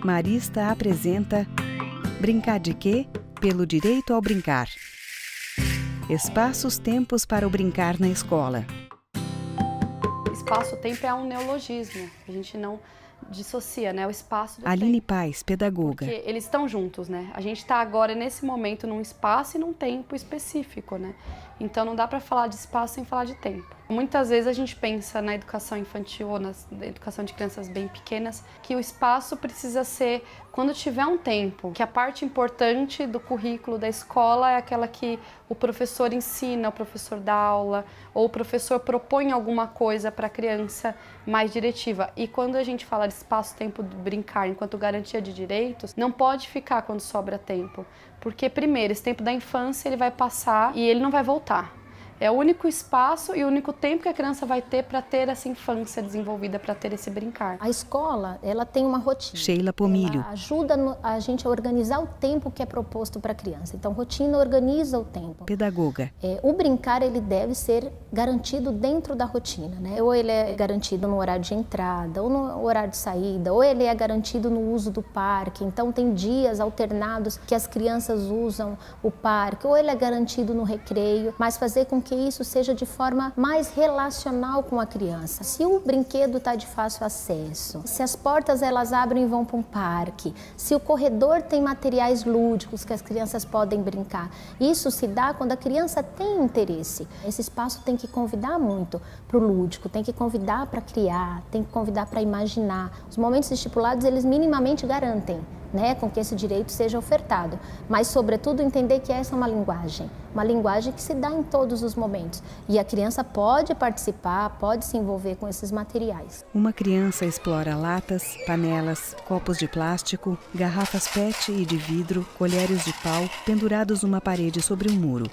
Marista apresenta Brincar de quê? Pelo direito ao brincar. Espaços-tempos para o brincar na escola. Espaço-tempo é um neologismo, a gente não dissocia, né, o espaço do Aline tempo. Paes, pedagoga. Porque eles estão juntos, né? A gente está agora, nesse momento, num espaço e num tempo específico, né? Então não dá para falar de espaço sem falar de tempo. Muitas vezes a gente pensa na educação infantil ou na educação de crianças bem pequenas que o espaço precisa ser quando tiver um tempo, que a parte importante do currículo da escola é aquela que o professor ensina, o professor dá aula, ou o professor propõe alguma coisa para a criança mais diretiva. E quando a gente fala de espaço-tempo de brincar enquanto garantia de direitos, não pode ficar quando sobra tempo. Porque, primeiro, esse tempo da infância ele vai passar e ele não vai voltar. É o único espaço e o único tempo que a criança vai ter para ter essa infância desenvolvida, para ter esse brincar. A escola, ela tem uma rotina. Sheila Pomilho. Ela ajuda a gente a organizar o tempo que é proposto para a criança. Então, rotina organiza o tempo. Pedagoga. O brincar, ele deve ser garantido dentro da rotina, né? Ou ele é garantido no horário de entrada, ou no horário de saída, ou ele é garantido no uso do parque. Então, tem dias alternados que as crianças usam o parque, ou ele é garantido no recreio, mas fazer com que isso seja de forma mais relacional com a criança. Se o brinquedo está de fácil acesso, se as portas elas abrem e vão para um parque, se o corredor tem materiais lúdicos que as crianças podem brincar, isso se dá quando a criança tem interesse. Esse espaço tem que convidar muito para o lúdico, tem que convidar para criar, tem que convidar para imaginar. Os momentos estipulados, eles minimamente garantem, né, com que esse direito seja ofertado, mas sobretudo entender que essa é uma linguagem que se dá em todos os momentos e a criança pode participar, pode se envolver com esses materiais. Uma criança explora latas, panelas, copos de plástico, garrafas PET e de vidro, colheres de pau pendurados numa parede sobre um muro.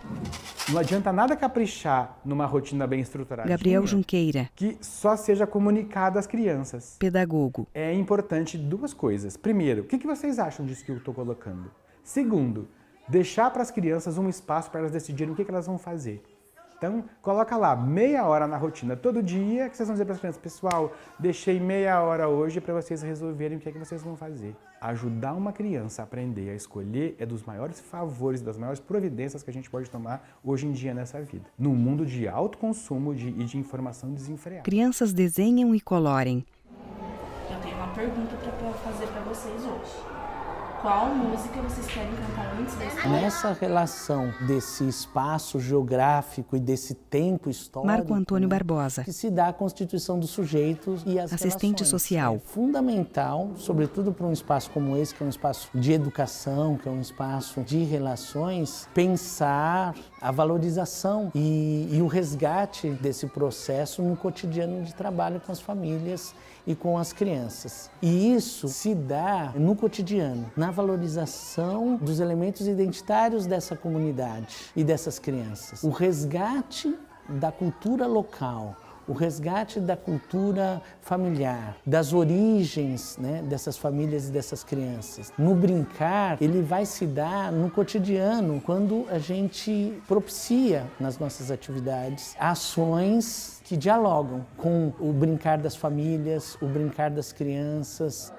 Não adianta nada caprichar numa rotina bem estruturada. Gabriel Junqueira. Que só seja comunicado às crianças. Pedagogo. É importante duas coisas. Primeiro, o que vocês acham disso que eu estou colocando? Segundo, deixar para as crianças um espaço para elas decidirem o que elas vão fazer. Então, coloca lá meia hora na rotina todo dia, que vocês vão dizer para as crianças, pessoal, deixei meia hora hoje para vocês resolverem o que vocês vão fazer. Ajudar uma criança a aprender a escolher é dos maiores favores, das maiores providências que a gente pode tomar hoje em dia nessa vida. Num mundo de alto consumo e de informação desenfreada. Crianças desenham e colorem. Eu tenho uma pergunta para fazer para vocês hoje. Qual música vocês querem cantar antes da escola? Nessa relação desse espaço geográfico e desse tempo histórico, Marco Antônio Barbosa, que se dá a constituição dos sujeitos e as assistente relações. social. É fundamental, sobretudo para um espaço como esse, que é um espaço de educação, que é um espaço de relações, pensar a valorização e o resgate desse processo no cotidiano de trabalho com as famílias e com as crianças. E isso se dá no cotidiano, na valorização dos elementos identitários dessa comunidade e dessas crianças. O resgate da cultura local, o resgate da cultura familiar, das origens, né, dessas famílias e dessas crianças. No brincar, ele vai se dar no cotidiano, quando a gente propicia nas nossas atividades ações que dialogam com o brincar das famílias, o brincar das crianças.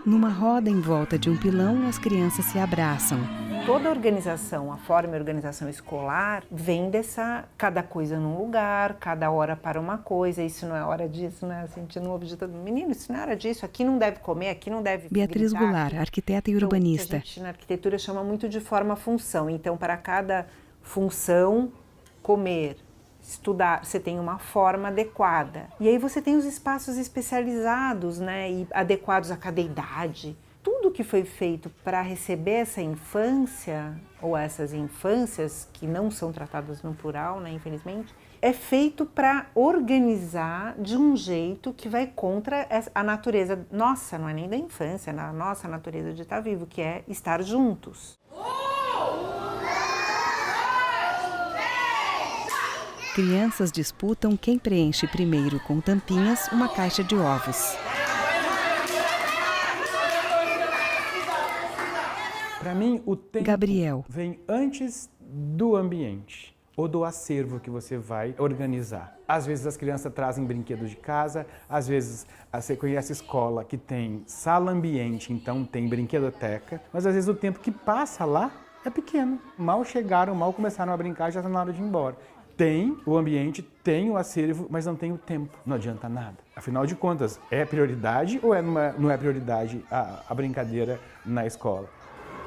Numa roda em volta de um pilão, as crianças se abraçam. Toda a organização, a forma de organização escolar, vem dessa cada coisa num lugar, cada hora para uma coisa, isso não é hora disso, né? A gente não objeto, menino, isso não é hora disso, aqui não deve comer, aqui não deve Beatriz gritar. Goulart, arquiteta e urbanista. Então, a gente na arquitetura chama muito de forma-função, então para cada função, comer, estudar, você tem uma forma adequada. E aí você tem os espaços especializados, né, e adequados a cada idade. Tudo que foi feito para receber essa infância, ou essas infâncias, que não são tratadas no plural, né, infelizmente, é feito para organizar de um jeito que vai contra a natureza nossa, não é nem da infância, na nossa natureza de estar vivo, que é estar juntos. Crianças disputam quem preenche primeiro com tampinhas uma caixa de ovos. Para mim, o tempo Gabriel vem antes do ambiente. ou do acervo que você vai organizar. Às vezes as crianças trazem brinquedos de casa, às vezes você conhece escola que tem sala ambiente, então tem brinquedoteca, mas às vezes o tempo que passa lá é pequeno. Mal chegaram, mal começaram a brincar, já está na hora de ir embora. Tem o ambiente, tem o acervo, mas não tem o tempo. Não adianta nada. Afinal de contas, é prioridade ou não é prioridade a brincadeira na escola?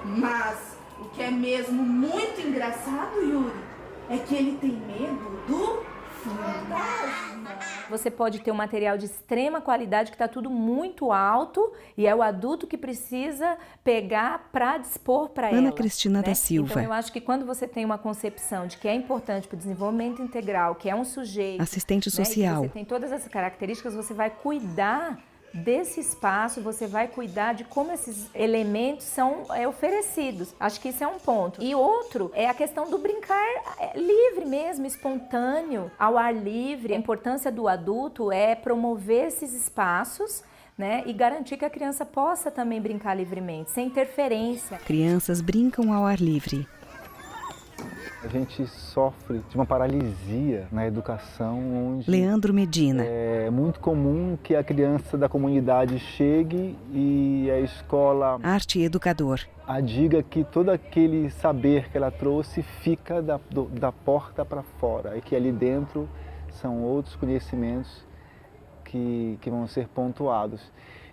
Mas o que é mesmo muito engraçado, Yuri, é que ele tem medo do fantasma. Você pode ter um material de extrema qualidade que está tudo muito alto e é o adulto que precisa pegar para dispor para ela. Ana Cristina né? da Silva. Então eu acho que quando você tem uma concepção de que é importante para o desenvolvimento integral, que é um sujeito, assistente social, né, e que você tem todas essas características, você vai cuidar desse espaço, você vai cuidar de como esses elementos são oferecidos. Acho que isso é um ponto. E outro é a questão do brincar livre mesmo, espontâneo, ao ar livre. A importância do adulto é promover esses espaços, né, e garantir que a criança possa também brincar livremente, sem interferência. Crianças brincam ao ar livre. A gente sofre de uma paralisia na educação, onde Leandro Medina. é muito comum que a criança da comunidade chegue e a escola Arte educador. diga que todo aquele saber que ela trouxe fica da porta para fora e que ali dentro são outros conhecimentos que vão ser pontuados.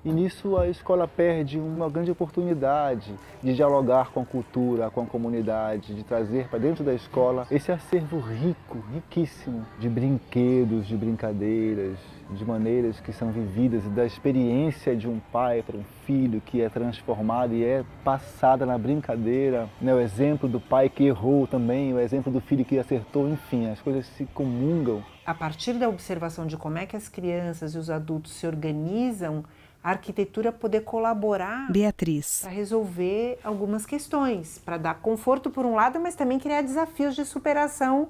E nisso a escola perde uma grande oportunidade de dialogar com a cultura, com a comunidade, de trazer para dentro da escola esse acervo rico, riquíssimo de brinquedos, de brincadeiras, de maneiras que são vividas e da experiência de um pai para um filho que é transformada e é passada na brincadeira, né? O exemplo do pai que errou também, o exemplo do filho que acertou, enfim, as coisas se comungam. A partir da observação de como é que as crianças e os adultos se organizam, a arquitetura poder colaborar Beatriz. para resolver algumas questões, para dar conforto por um lado, mas também criar desafios de superação,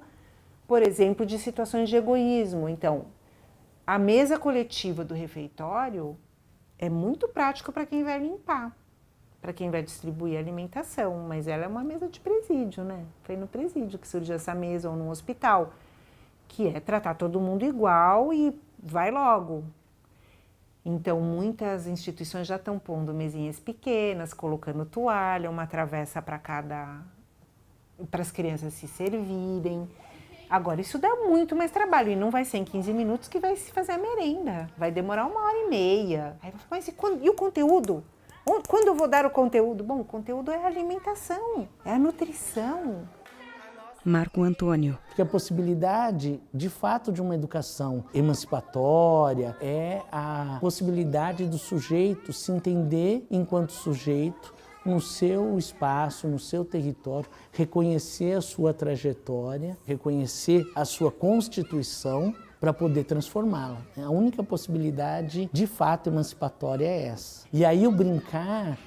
por exemplo, de situações de egoísmo. Então, a mesa coletiva do refeitório é muito prático para quem vai limpar, para quem vai distribuir a alimentação, mas ela é uma mesa de presídio, né? Foi no presídio que surgiu essa mesa ou no hospital, que é tratar todo mundo igual e vai logo. Então, muitas instituições já estão pondo mesinhas pequenas, colocando toalha, uma travessa para as crianças se servirem. Agora, isso dá muito mais trabalho e não vai ser em 15 minutos que vai se fazer a merenda. Vai demorar 1h30. Aí vai falar, mas e o conteúdo? Quando eu vou dar o conteúdo? Bom, o conteúdo é a alimentação, é a nutrição. Marco Antônio. Porque a possibilidade, de fato, de uma educação emancipatória é a possibilidade do sujeito se entender enquanto sujeito no seu espaço, no seu território, reconhecer a sua trajetória, reconhecer a sua constituição para poder transformá-la. A única possibilidade, de fato, emancipatória é essa. E aí o brincar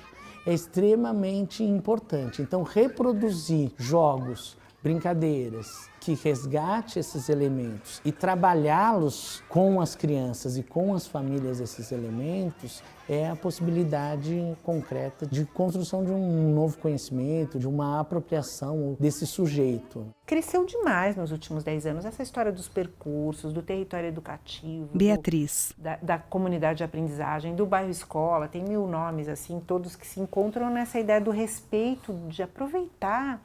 é extremamente importante. Então, reproduzir jogos, brincadeiras, que resgate esses elementos e trabalhá-los com as crianças e com as famílias esses elementos é a possibilidade concreta de construção de um novo conhecimento, de uma apropriação desse sujeito. Cresceu demais nos últimos 10 anos essa história dos percursos, do território educativo, Beatriz. da comunidade de aprendizagem, do bairro escola, tem 1000 nomes assim, todos que se encontram nessa ideia do respeito, de aproveitar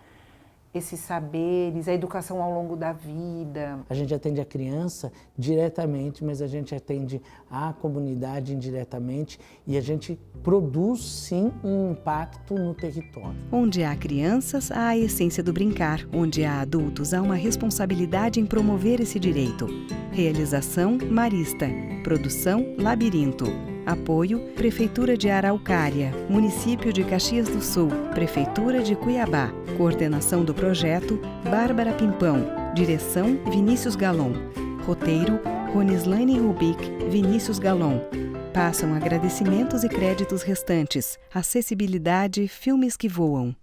esses saberes, a educação ao longo da vida. A gente atende a criança diretamente, mas a gente atende a comunidade indiretamente e a gente produz, sim, um impacto no território. Onde há crianças, há a essência do brincar. Onde há adultos, há uma responsabilidade em promover esse direito. Realização Marista. Produção Labirinto. Apoio Prefeitura de Araucária, Município de Caxias do Sul, Prefeitura de Cuiabá. Coordenação do projeto Bárbara Pimpão. Direção Vinícius Galon. Roteiro Ronislaine Rubik, Vinícius Galon. Passam agradecimentos e créditos restantes. Acessibilidade Filmes que Voam.